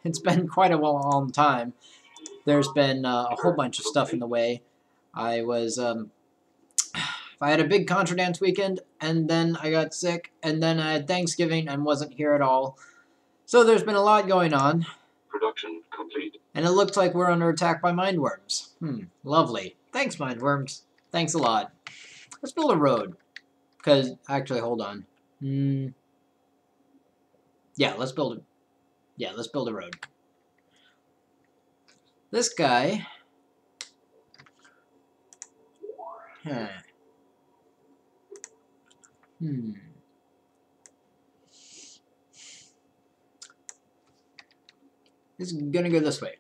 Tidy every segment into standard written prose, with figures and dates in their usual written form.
it's been quite a long time. There's been a whole bunch of stuff in the way. I had a big contra dance weekend, and then I got sick, and then I had Thanksgiving and wasn't here at all. So there's been a lot going on. Production complete. And it looks like we're under attack by mindworms. Lovely. Thanks, mindworms. Thanks a lot. Let's build a road. Because, actually, hold on. Yeah, let's build a road. This guy... This is gonna go this way.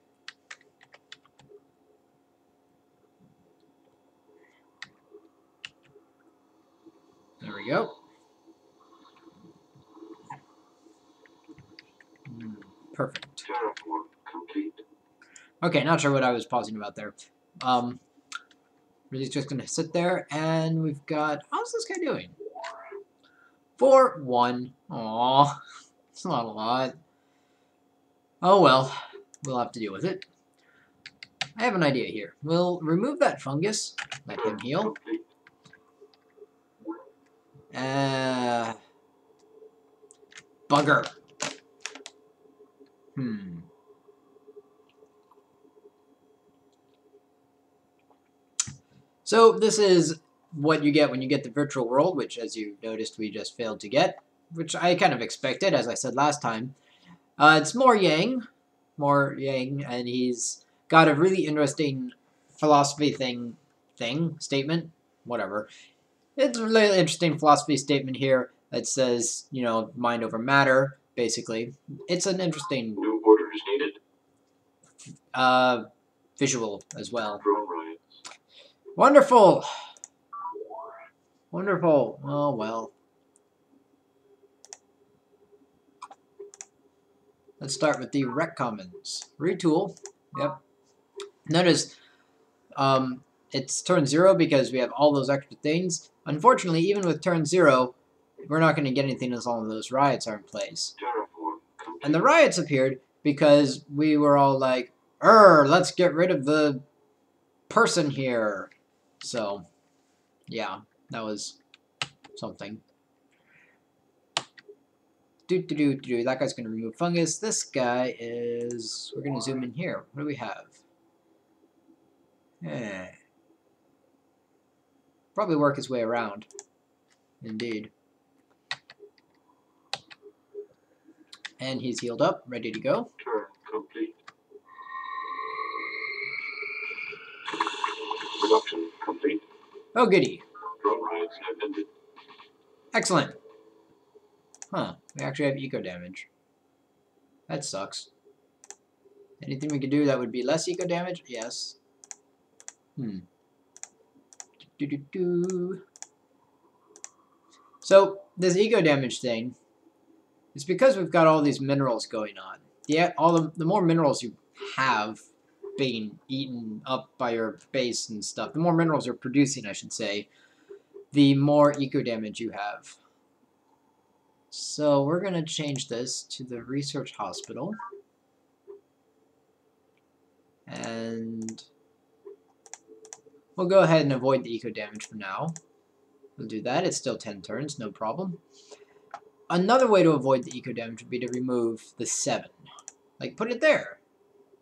There we go. Perfect. Terraform complete. Okay, not sure what I was pausing about there. Really just gonna sit there, and we've got... How's this guy doing? 4-1. Aww. It's not a lot. Oh well. We'll have to deal with it. I have an idea here. We'll remove that fungus. Let him heal. Bugger. So this is what you get when you get the virtual world, which, as you noticed, we just failed to get, which I kind of expected, as I said last time. It's more Yang, and he's got a really interesting philosophy statement, whatever. It's a really interesting philosophy statement here that says, you know, mind over matter, basically. It's an interesting... New orders needed. Visual as well. Drone riots. Wonderful! Wonderful. Oh, well. Let's start with the rec commons. Retool. Yep. Notice it's turn 0 because we have all those extra things. Unfortunately, even with turn 0, we're not going to get anything as long as those riots are in place. And the riots appeared because we were all like, let's get rid of the person here. So, yeah, that was something. That guy's going to remove fungus. This guy is... We're going to zoom in here. What do we have? Probably work his way around. Indeed. And he's healed up, ready to go. Turn complete. Production complete. Oh, goody. Drone riots have ended. Excellent. Huh. We actually have eco damage. That sucks. Anything we could do that would be less eco damage? Yes. So, this eco damage thing, it's because we've got all these minerals going on. Yeah, the more minerals you have being eaten up by your base and stuff, the more minerals you're producing, I should say, the more eco damage you have. So we're going to change this to the research hospital. And we'll go ahead and avoid the eco damage for now. We'll do that. It's still 10 turns, no problem. Another way to avoid the eco damage would be to remove the 7. Like, put it there.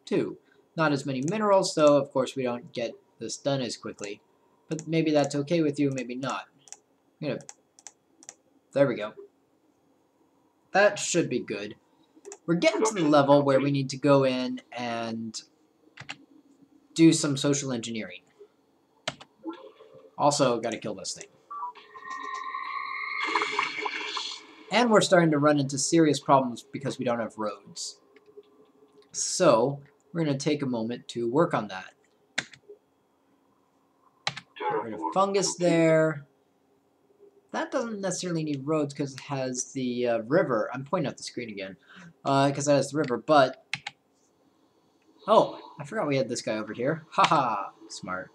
2. Not as many minerals, so of course we don't get this done as quickly. But maybe that's okay with you, maybe not. There we go. That should be good. We're getting to the level where we need to go in and do some social engineering. Also, gotta kill this thing. And we're starting to run into serious problems because we don't have roads. So, we're going to take a moment to work on that. Get rid of fungus there. That doesn't necessarily need roads because it has the river. I'm pointing out the screen again. Because it has the river, but... Oh, I forgot we had this guy over here. Haha, smart.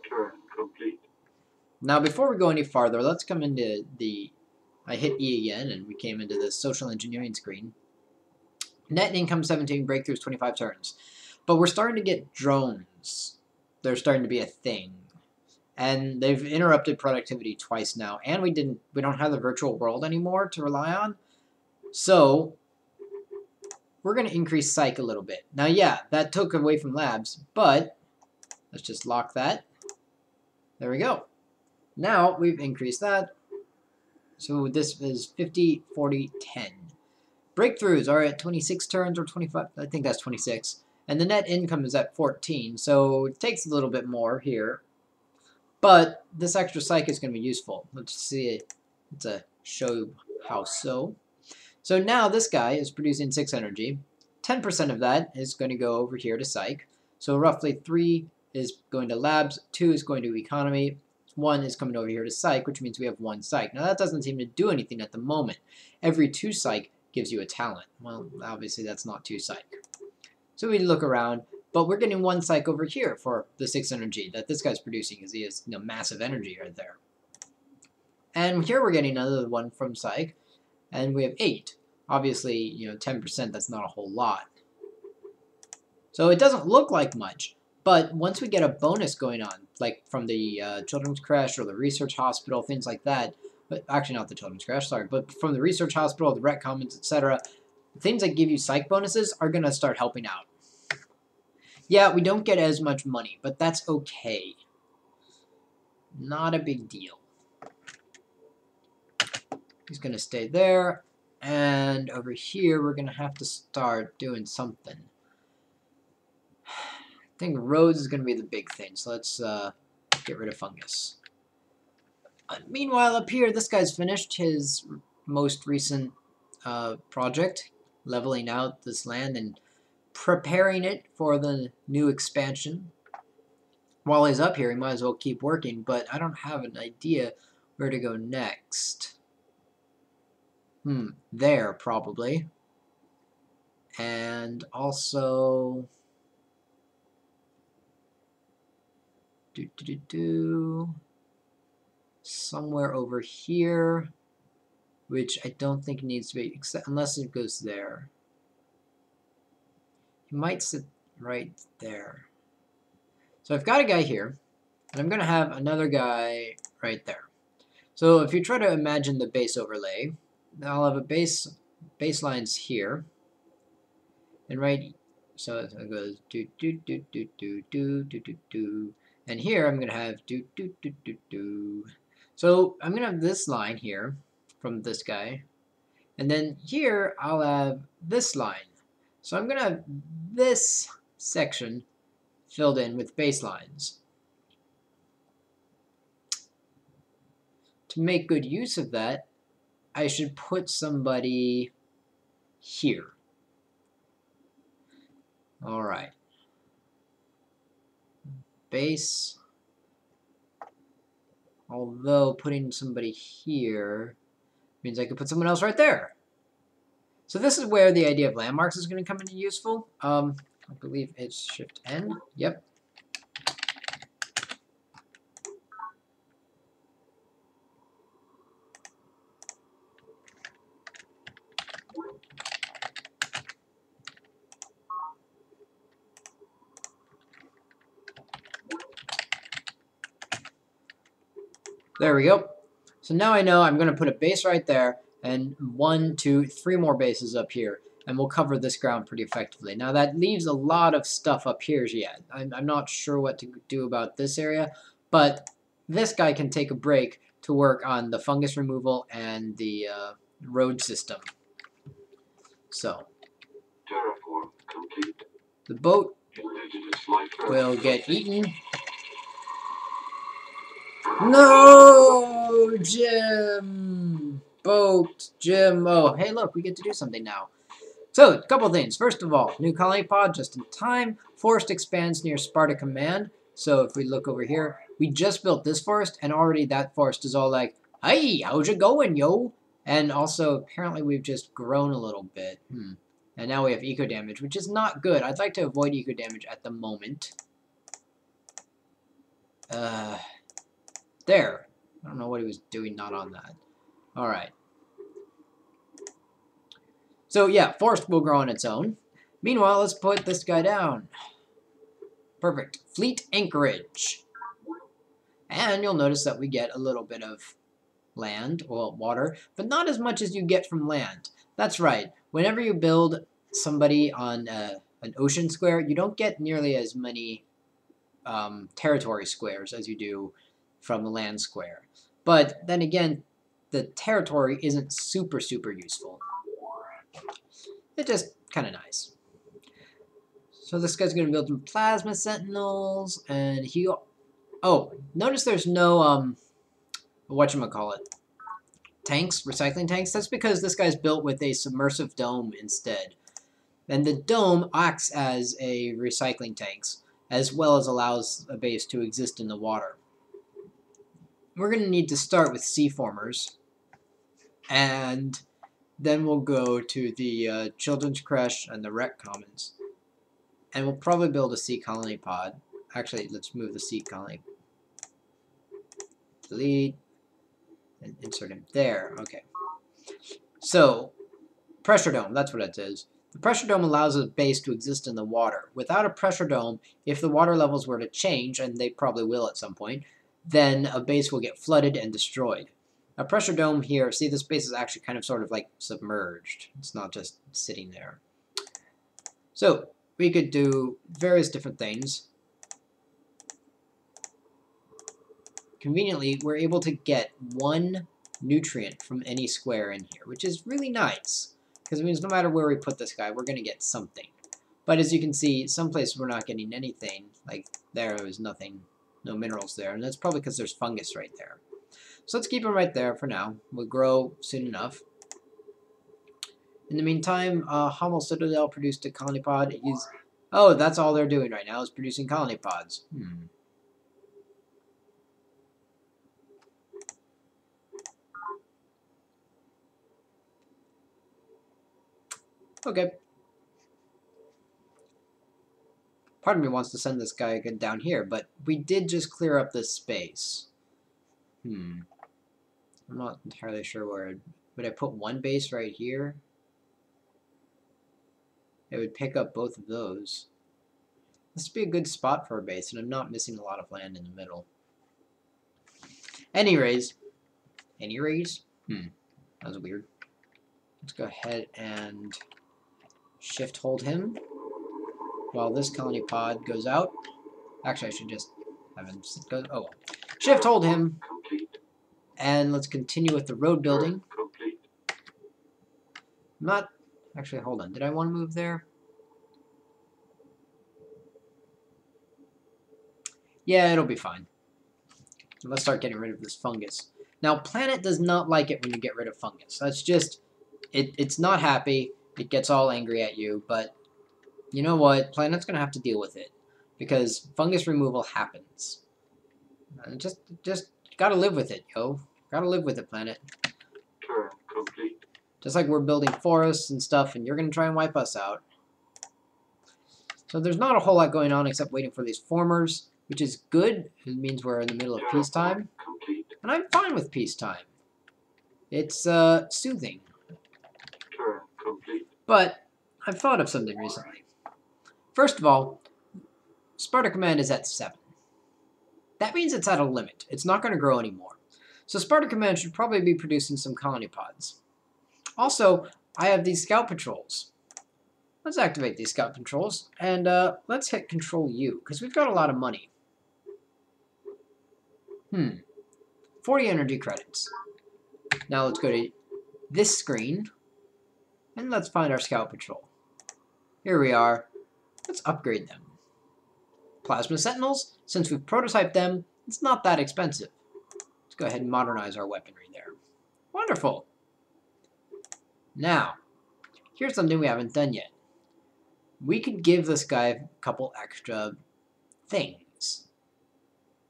Turn complete. Now, before we go any farther, let's come into the... I hit E again, and we came into the social engineering screen. Net income 17, breakthroughs 25 turns. But we're starting to get drones. They're starting to be a thing. And they've interrupted productivity twice now. And we don't have the virtual world anymore to rely on. So we're going to increase psych a little bit. Now, yeah, that took away from labs, but let's just lock that. There we go. Now we've increased that. So this is 50, 40, 10. Breakthroughs are at 26 turns or 25. I think that's 26. And the net income is at 14. So it takes a little bit more here. But this extra psych is going to be useful. Let's see it. It's a show how so. So now this guy is producing 6 energy. 10% of that is going to go over here to psych. So roughly 3 is going to labs, 2 is going to economy, 1 is coming over here to psych, which means we have 1 psych. Now that doesn't seem to do anything at the moment. Every 2 psych gives you a talent. Well, obviously that's not 2 psych. So we look around. But we're getting 1 psych over here for the 6 energy that this guy's producing because he has massive energy right there. And here we're getting another 1 from psych. And we have 8. Obviously, 10%, that's not a whole lot. So it doesn't look like much. But once we get a bonus going on, like from the children's creche or the research hospital, things like that. But actually not the children's creche, sorry. But from the research hospital, the rec commons, etc. Things that give you psych bonuses are going to start helping out. Yeah, we don't get as much money, but that's okay. Not a big deal. He's going to stay there. And over here, we're going to have to start doing something. I think roads is going to be the big thing. So let's get rid of fungus. Meanwhile, up here, this guy's finished his most recent project, leveling out this land and preparing it for the new expansion. While he's up here, he might as well keep working, but I don't have an idea where to go next. There, probably. And also... somewhere over here, which I don't think needs to be, except unless it goes there. He might sit right there. So I've got a guy here, and I'm going to have another guy right there. So if you try to imagine the base overlay, I'll have a baselines here, and so it goes do do do do do do do do do, and here I'm going to have do do do do do. So I'm going to have this line here from this guy, and then here I'll have this line. So I'm going to have this section filled in with baselines. To make good use of that, I should put somebody here. All right. Base. Although putting somebody here means I could put someone else right there. So this is where the idea of landmarks is going to come into useful. I believe it's Shift N. Yep. There we go. So now I know I'm going to put a base right there and 1, 2, 3 more bases up here. And we'll cover this ground pretty effectively. Now that leaves a lot of stuff up here yet. I'm not sure what to do about this area, but this guy can take a break to work on the fungus removal and the road system. So, Terraform complete. The boat Indigenous life will get eaten. No, Jim! Boat, Jim. Oh, hey, look, we get to do something now. So, a couple things. First of all, new colony pod just in time. Forest expands near Sparta Command. So if we look over here, we just built this forest, and already that forest is all like, hey, how's it going, yo? And also, apparently we've just grown a little bit. And now we have eco damage, which is not good. I'd like to avoid eco damage at the moment. There. I don't know what he was doing not on that. Alright. So yeah, forest will grow on its own. Meanwhile, let's put this guy down. Perfect. Fleet anchorage. And you'll notice that we get a little bit of land, well, water, but not as much as you get from land. That's right. Whenever you build somebody on an ocean square, you don't get nearly as many territory squares as you do from the land square. But then again, the territory isn't super useful. It's just kind of nice. So this guy's going to build some plasma sentinels, and he... Oh, notice there's no, whatchamacallit, tanks, recycling tanks. That's because this guy's built with a submersive dome instead. And the dome acts as a recycling tanks, as well as allows a base to exist in the water. We're going to need to start with sea formers, and then we'll go to the children's creche and the rec commons. And we'll probably build a sea colony pod. Actually, let's move the sea colony. Delete. And insert him there. Okay. So, pressure dome, that's what it is. The pressure dome allows a base to exist in the water. Without a pressure dome, if the water levels were to change, and they probably will at some point, then a base will get flooded and destroyed. A pressure dome here, see, this base is actually kind of sort of like submerged. It's not just sitting there. So, we could do various different things. Conveniently, we're able to get one nutrient from any square in here, which is really nice, because it means no matter where we put this guy, we're going to get something. But as you can see, some places we're not getting anything. Like there was nothing, no minerals there, and that's probably because there's fungus right there. So let's keep them right there for now. We'll grow soon enough. In the meantime, Hummel Citadel produced a colony pod. Oh, that's all they're doing right now is producing colony pods. Okay. Part of me wants to send this guy down here, but we did just clear up this space. I'm not entirely sure where. Would I put one base right here? It would pick up both of those. This would be a good spot for a base, and I'm not missing a lot of land in the middle. Anyways. That was weird. Let's go ahead and shift hold him while this colony pod goes out. Actually, I should just have him go. Oh well. Shift hold him. And let's continue with the road building. Not actually, hold on. Did I want to move there? Yeah, it'll be fine. Let's start getting rid of this fungus. Now, planet does not like it when you get rid of fungus. That's just, it's not happy. It gets all angry at you, but you know what? Planet's going to have to deal with it because fungus removal happens. Just gotta live with it, yo. Gotta live with it, planet. Turn complete. Just like we're building forests and stuff, and you're going to try and wipe us out. So there's not a whole lot going on except waiting for these formers, which is good. It means we're in the middle of peacetime. And I'm fine with peacetime. It's soothing. Turn complete. But I've thought of something recently. First of all, Sparta Command is at 7. That means it's at a limit. It's not going to grow anymore. So Sparta Command should probably be producing some colony pods. Also, I have these scout patrols. Let's activate these scout patrols, and let's hit Control U, because we've got a lot of money. 40 energy credits. Now let's go to this screen, and let's find our scout patrol. Here we are. Let's upgrade them. Plasma Sentinels, since we've prototyped them, it's not that expensive. Let's go ahead and modernize our weaponry there. Wonderful. Now, here's something we haven't done yet. We could give this guy a couple extra things.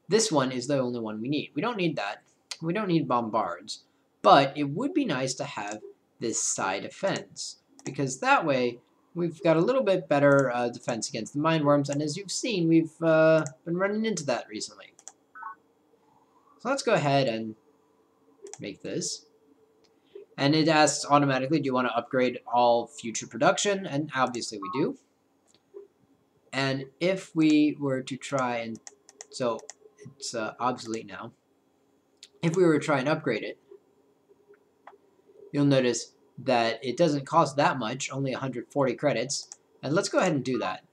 This one is the only one we need. We don't need that. We don't need bombards. But it would be nice to have this side defense, because that way we've got a little bit better defense against the mine worms, and as you've seen, we've been running into that recently. So let's go ahead and make this. And it asks automatically, do you want to upgrade all future production? And obviously we do. And if we were to try and, so it's obsolete now. If we were to try and upgrade it, you'll notice that it doesn't cost that much, only 140 credits. And let's go ahead and do that.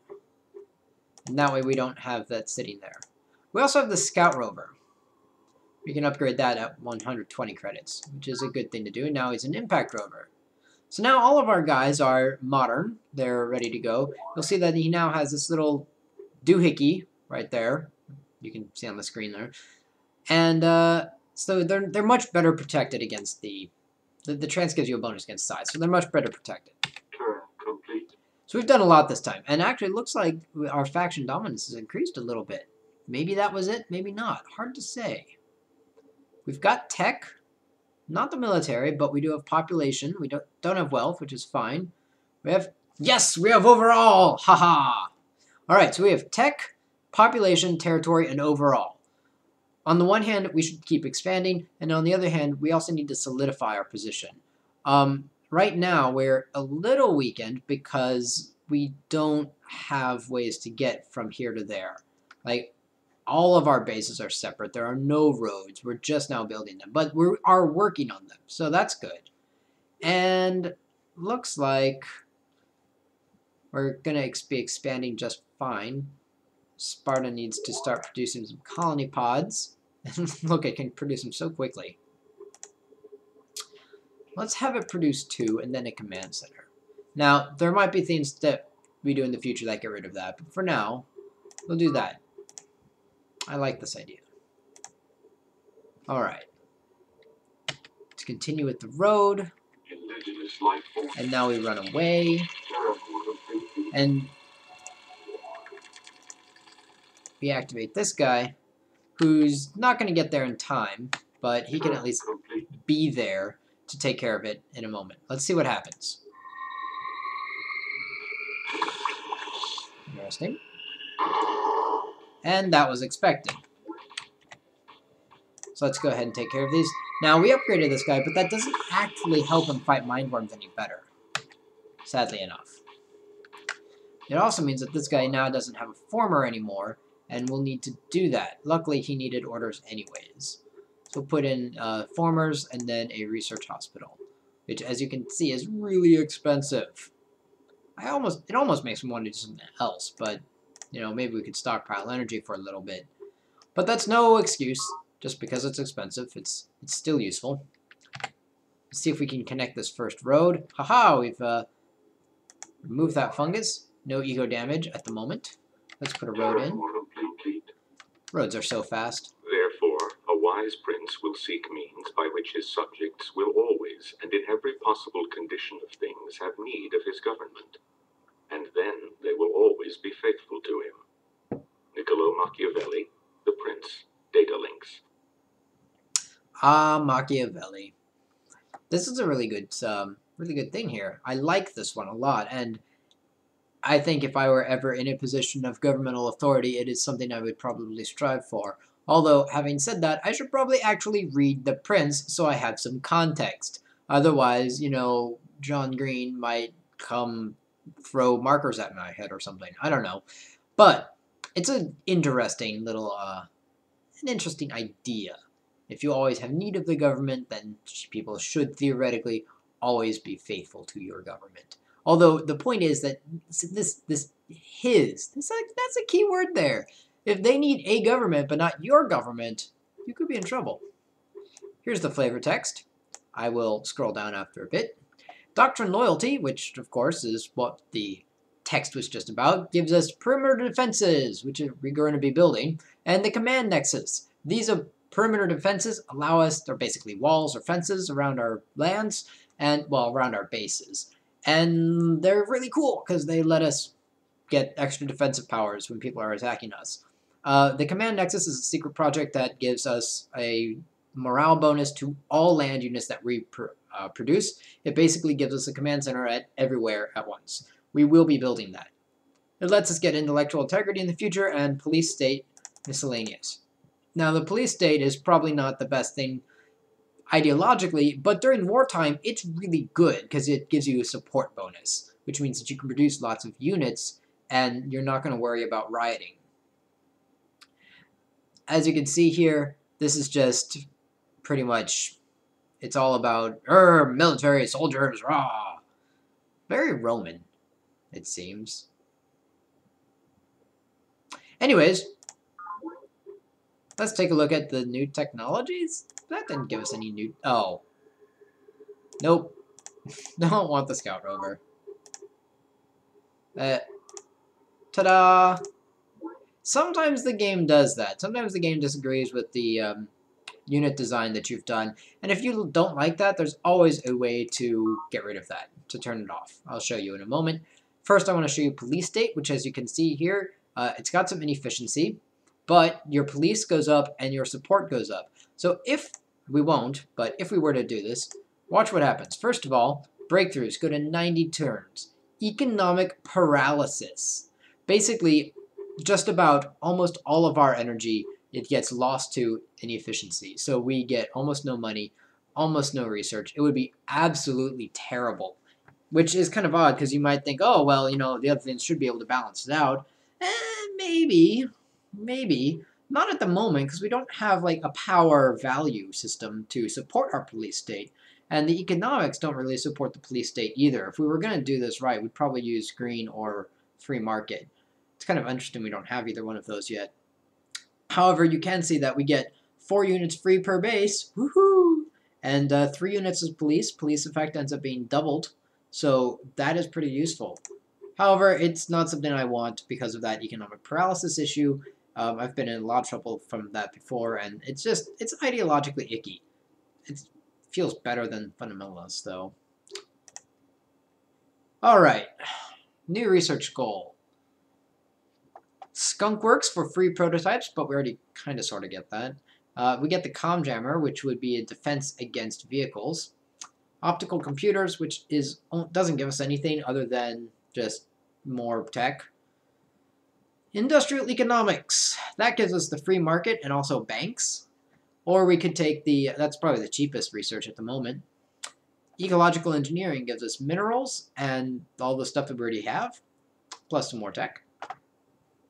And that way we don't have that sitting there. We also have the Scout Rover. We can upgrade that at 120 credits, which is a good thing to do. And now he's an Impact Rover. So now all of our guys are modern. They're ready to go. You'll see that he now has this little doohickey right there. You can see on the screen there. And so they're much better protected against the trance gives you a bonus against size. So they're much better protected. Turn complete. So we've done a lot this time. And actually it looks like our faction dominance has increased a little bit. Maybe that was it, maybe not. Hard to say. We've got tech. Not the military, but we do have population. We don't have wealth, which is fine. We have, yes, we have overall. Haha. All right, so we have tech, population, territory, and overall. On the one hand, we should keep expanding, and on the other hand, we also need to solidify our position. Right now, we're a little weakened because we don't have ways to get from here to there. Like, all of our bases are separate. There are no roads. We're just now building them. But we are working on them. So that's good. And looks like we're going to be expanding just fine. Sparta needs to start producing some colony pods. Look, it can produce them so quickly. Let's have it produce 2 and then a command center. Now, there might be things that we do in the future that get rid of that. But for now, we'll do that. I like this idea. Alright. Let's continue with the road. And now we run away. And we activate this guy, who's not going to get there in time, but he can at least be there to take care of it in a moment. Let's see what happens. Interesting. And that was expected. So let's go ahead and take care of these. Now, we upgraded this guy, but that doesn't actually help him fight mindworms any better. Sadly enough. It also means that this guy now doesn't have a former anymore, and we'll need to do that. Luckily, he needed orders anyways. So we'll put in formers and then a research hospital, which, as you can see, is really expensive. It almost makes me want to do something else, but you know, maybe we could stockpile energy for a little bit. But that's no excuse. Just because it's expensive, it's still useful. Let's see if we can connect this first road. Haha, we've removed that fungus. No eco damage at the moment. Let's put a road in. Roads are so fast. Therefore, a wise prince will seek means by which his subjects will always, and in every possible condition of things, have need of his government. And then they will always be faithful to him. Niccolo Machiavelli, The Prince. Data links. Ah, Machiavelli. This is a really good thing here. I like this one a lot, and I think if I were ever in a position of governmental authority, it is something I would probably strive for. Although, having said that, I should probably actually read The Prince so I have some context. Otherwise, you know, John Green might come throw markers at my head or something. I don't know. But it's an interesting little, an interesting idea. If you always have need of the government, then people should theoretically always be faithful to your government. Although the point is that that's a key word there. If they need a government but not your government, you could be in trouble. Here's the flavor text. I will scroll down after a bit. Doctrine Loyalty, which of course is what the text was just about, gives us perimeter defenses, which we're going to be building, and the command nexus. These are perimeter defenses allow us, they're basically walls or fences around our lands, and, well, around our bases. And they're really cool because they let us get extra defensive powers when people are attacking us. The command nexus is a secret project that gives us a morale bonus to all land units that we produce. It basically gives us a command center at everywhere at once. We will be building that. It lets us get intellectual integrity in the future and police state miscellaneous. Now, the police state is probably not the best thing ideologically, but during wartime, it's really good because it gives you a support bonus, which means that you can produce lots of units and you're not going to worry about rioting. As you can see here, this is just pretty much, it's all about military soldiers, rah. Very Roman, it seems. Anyways, let's take a look at the new technologies. That didn't give us any new... Oh. Nope. Don't want the scout rover. Ta-da! Sometimes the game does that. Sometimes the game disagrees with the unit design that you've done. And if you don't like that, there's always a way to get rid of that, to turn it off. I'll show you in a moment. First, I want to show you police state, which as you can see here, it's got some inefficiency, but your police goes up and your support goes up. So if, we won't, but if we were to do this, watch what happens. First of all, breakthroughs go to 90 turns. Economic paralysis. Basically, just about almost all of our energy, it gets lost to inefficiency. So we get almost no money, almost no research. It would be absolutely terrible, which is kind of odd because you might think, oh, well, you know, the other things should be able to balance it out. Maybe. Not at the moment because we don't have like a power value system to support our police state. And the economics don't really support the police state either. If we were going to do this right, we'd probably use green or free market. It's kind of interesting we don't have either one of those yet. However, you can see that we get 4 units free per base, woohoo! And 3 units as police. Police effect ends up being doubled, so that is pretty useful. However, it's not something I want because of that economic paralysis issue. I've been in a lot of trouble from that before, and it's ideologically icky. It feels better than fundamentalists, though. Alright, new research goal. Skunk works for free prototypes, but we already kind of sort of get that. We get the comm jammer, which would be a defense against vehicles. Optical computers, which doesn't give us anything other than just more tech. Industrial economics. That gives us the free market and also banks. Or we could take that's probably the cheapest research at the moment. Ecological engineering gives us minerals and all the stuff that we already have, plus some more tech.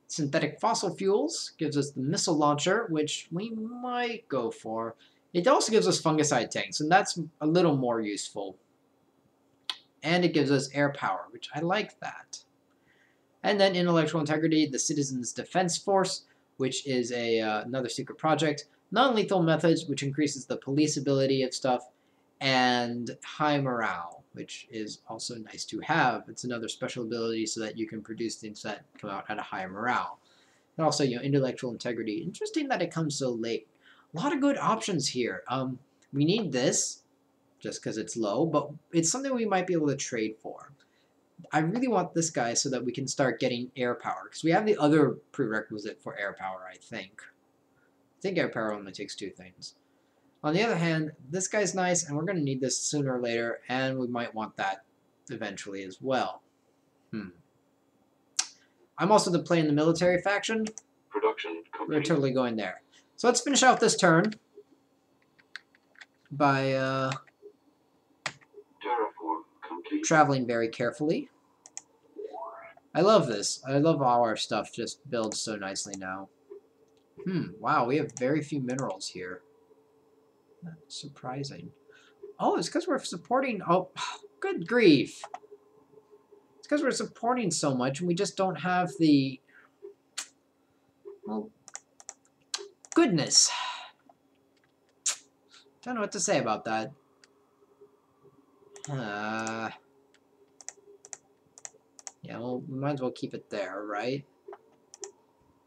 Synthetic fossil fuels gives us the missile launcher, which we might go for. It also gives us fungicide tanks, and that's a little more useful. And it gives us air power, which I like that. And then intellectual integrity, the Citizens Defense Force, which is another secret project. Non-lethal methods, which increases the police ability of stuff. And high morale, which is also nice to have. It's another special ability so that you can produce things that come out at a higher morale. And also, you know, intellectual integrity. Interesting that it comes so late. A lot of good options here. We need this, just because it's low, but it's something we might be able to trade for. I really want this guy so that we can start getting air power, because we have the other prerequisite for air power, I think. I think air power only takes 2 things. On the other hand, this guy's nice, and we're going to need this sooner or later, and we might want that eventually as well. I'm also playing the military faction. Production complete. We're totally going there. So let's finish out this turn by Terraform complete. traveling very carefully. I love this. I love how our stuff just builds so nicely now. Wow, we have very few minerals here. That's surprising. Oh, it's because we're supporting... Oh, good grief. It's because we're supporting so much and we just don't have the... Well, goodness. Don't know what to say about that. Yeah, well, we might as well keep it there, right?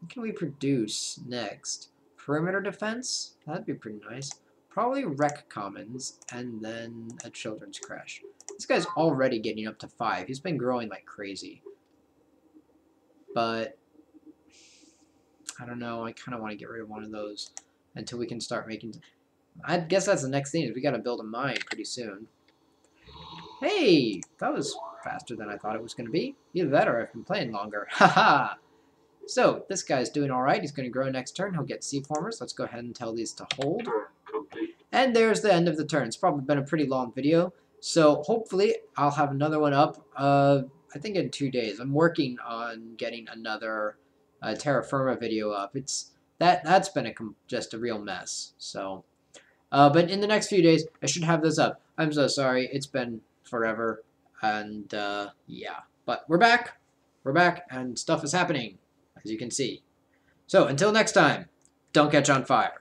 What can we produce next? Perimeter defense? That'd be pretty nice. Probably Rec Commons, and then a Children's Crash. This guy's already getting up to 5. He's been growing like crazy. But, I don't know, I kind of want to get rid of one of those until we can start making... I guess that's the next thing, is we got to build a mine pretty soon. Hey! That was faster than I thought it was going to be. Either that or I've been playing longer. Haha! So, this guy's doing alright. He's going to grow next turn. He'll get C-formers. Let's go ahead and tell these to hold. Turn complete. And there's the end of the turn. It's probably been a pretty long video. So hopefully I'll have another one up, I think in 2 days. I'm working on getting another terra firma video up. That's been just a real mess. So, but in the next few days, I should have this up. I'm so sorry. It's been forever. And yeah, but we're back. We're back, and stuff is happening, as you can see. So until next time, don't catch on fire.